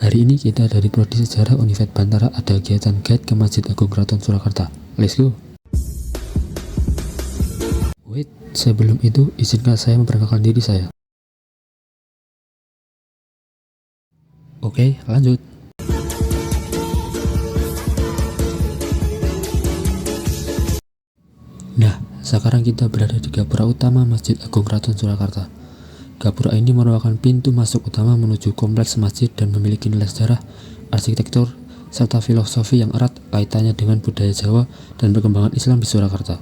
Hari ini kita dari Prodi Sejarah Univet Bantara ada kegiatan guide ke Masjid Agung Keraton Surakarta. Let's go! Wait, sebelum itu izinkan saya memperkenalkan diri saya. Oke, lanjut. Nah, sekarang kita berada di gapura utama Masjid Agung Keraton Surakarta. Gapura ini merupakan pintu masuk utama menuju kompleks masjid dan memiliki nilai sejarah, arsitektur, serta filosofi yang erat kaitannya dengan budaya Jawa dan perkembangan Islam di Surakarta.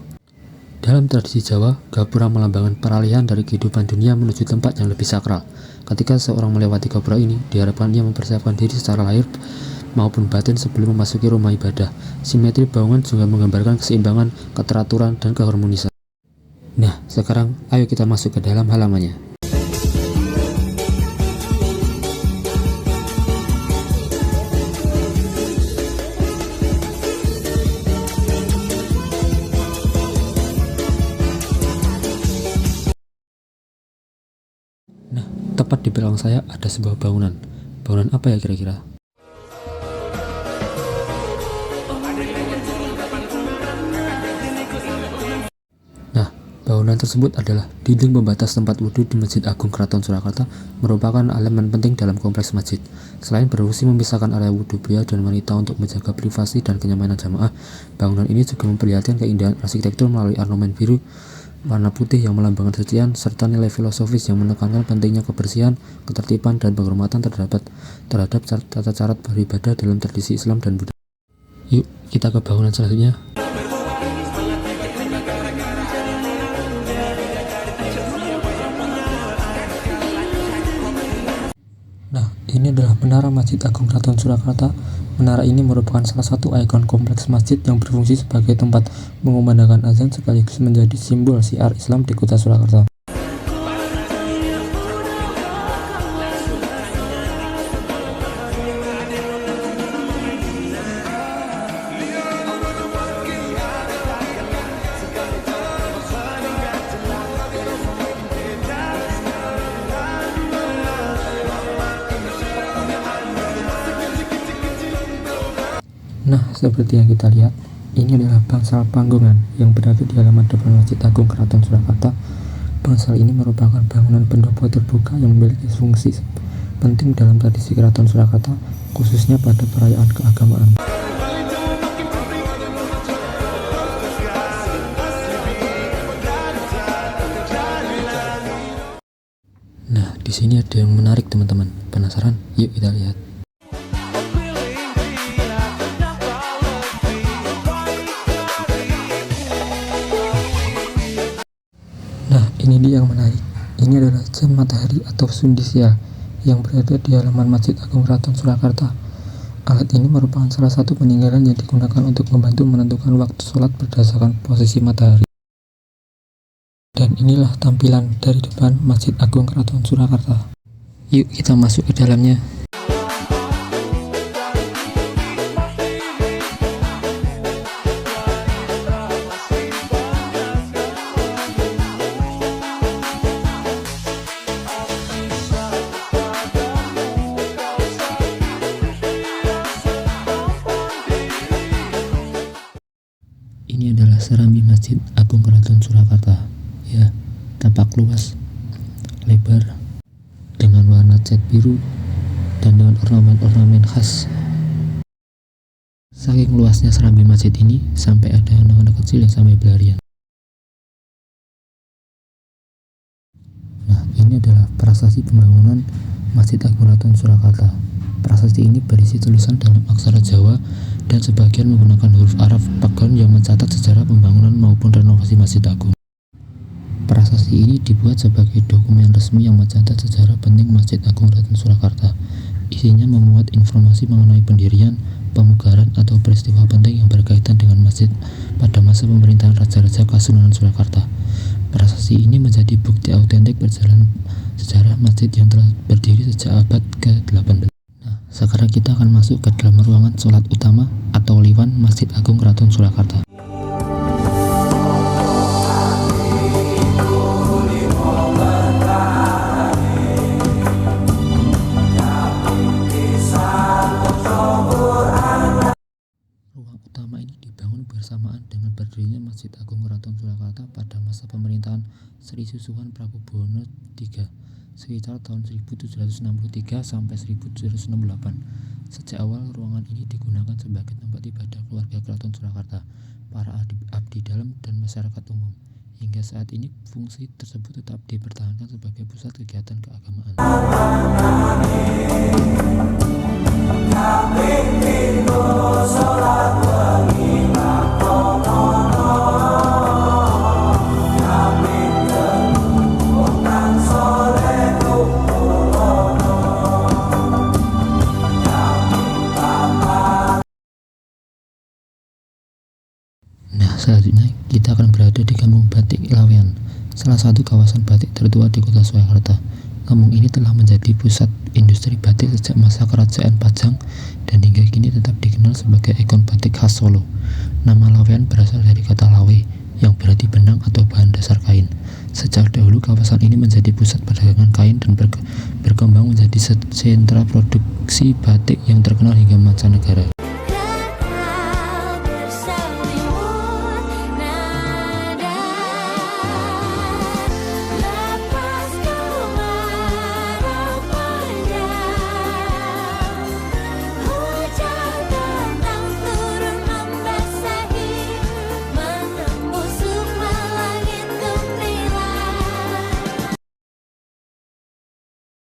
Dalam tradisi Jawa, gapura melambangkan peralihan dari kehidupan dunia menuju tempat yang lebih sakral. Ketika seorang melewati gapura ini, diharapkan ia mempersiapkan diri secara lahir maupun batin sebelum memasuki rumah ibadah. Simetri bangunan juga menggambarkan keseimbangan, keteraturan, dan keharmonisan. Nah, sekarang ayo kita masuk ke dalam halamannya. Nah, tepat di belakang saya ada sebuah bangunan. Bangunan apa ya kira-kira? Nah, bangunan tersebut adalah dinding pembatas tempat wudhu di Masjid Agung Keraton Surakarta, merupakan elemen penting dalam kompleks masjid. Selain berfungsi memisahkan area wudhu pria dan wanita untuk menjaga privasi dan kenyamanan jamaah, bangunan ini juga memperlihatkan keindahan arsitektur melalui ornamen biru warna putih yang melambangkan kesucian, serta nilai filosofis yang menekankan pentingnya kebersihan, ketertiban, dan penghormatan terhadap tata cara beribadah dalam tradisi Islam dan Buddha. Yuk, kita ke bangunan selanjutnya. Nah, ini adalah Menara Masjid Agung Keraton Surakarta. Menara ini merupakan salah satu ikon kompleks masjid yang berfungsi sebagai tempat mengumandangkan azan sekaligus menjadi simbol syiar Islam di kota Surakarta. Nah, seperti yang kita lihat, ini adalah bangsal panggungan yang berada di halaman depan Masjid Agung Keraton Surakarta. Bangsal ini merupakan bangunan pendopo terbuka yang memiliki fungsi penting dalam tradisi Keraton Surakarta, khususnya pada perayaan keagamaan. Nah, di sini ada yang menarik teman-teman. Penasaran? Yuk kita lihat. Nah, ini dia yang menarik. Ini adalah jam matahari atau sundisia yang berada di halaman Masjid Agung Keraton Surakarta. Alat ini merupakan salah satu peninggalan yang digunakan untuk membantu menentukan waktu sholat berdasarkan posisi matahari. Dan inilah tampilan dari depan Masjid Agung Keraton Surakarta. Yuk kita masuk ke dalamnya. Ini adalah serambi Masjid Agung Keraton Surakarta. Ya, tampak luas, lebar, dengan warna cat biru dan dengan ornamen-ornamen khas. Saking luasnya serambi masjid ini, sampai ada anak-anak kecil yang sampai berlarian. Nah, ini adalah prasasti pembangunan Masjid Agung Keraton Surakarta. Prasasti ini berisi tulisan dalam aksara Jawa dan sebagian menggunakan huruf Arab Pagan yang mencatat sejarah pembangunan maupun renovasi Masjid Agung. Prasasti ini dibuat sebagai dokumen resmi yang mencatat sejarah penting Masjid Agung Keraton Surakarta. Isinya memuat informasi mengenai pendirian, pemugaran, atau peristiwa penting yang berkaitan dengan masjid pada masa pemerintahan Raja-Raja Kasunanan Surakarta. Prasasti ini menjadi bukti autentik perjalanan sejarah masjid yang telah berdiri sejak abad ke-18. Sekarang kita akan masuk ke dalam ruangan sholat utama atau liwan Masjid Agung Keraton Surakarta. berdirinya Masjid Agung Keraton Surakarta pada masa pemerintahan Sri Susuhunan Prabuwono III sekitar tahun 1763 sampai 1768. Sejak awal ruangan ini digunakan sebagai tempat ibadah keluarga Keraton Surakarta, para abdi dalam dan masyarakat umum. Hingga saat ini fungsi tersebut tetap dipertahankan sebagai pusat kegiatan keagamaan. Nah, selanjutnya kita akan berada di Kampung Batik Laweyan, salah satu kawasan batik tertua di Kota Surakarta. Kampung ini telah menjadi pusat industri batik sejak masa Kerajaan Pajang dan hingga kini tetap dikenal sebagai ikon batik khas Solo. Nama Laweyan berasal dari kata lawe, yang berarti benang atau bahan dasar kain. Sejak dahulu kawasan ini menjadi pusat perdagangan kain dan berkembang menjadi sentra produksi batik yang terkenal hingga mancanegara.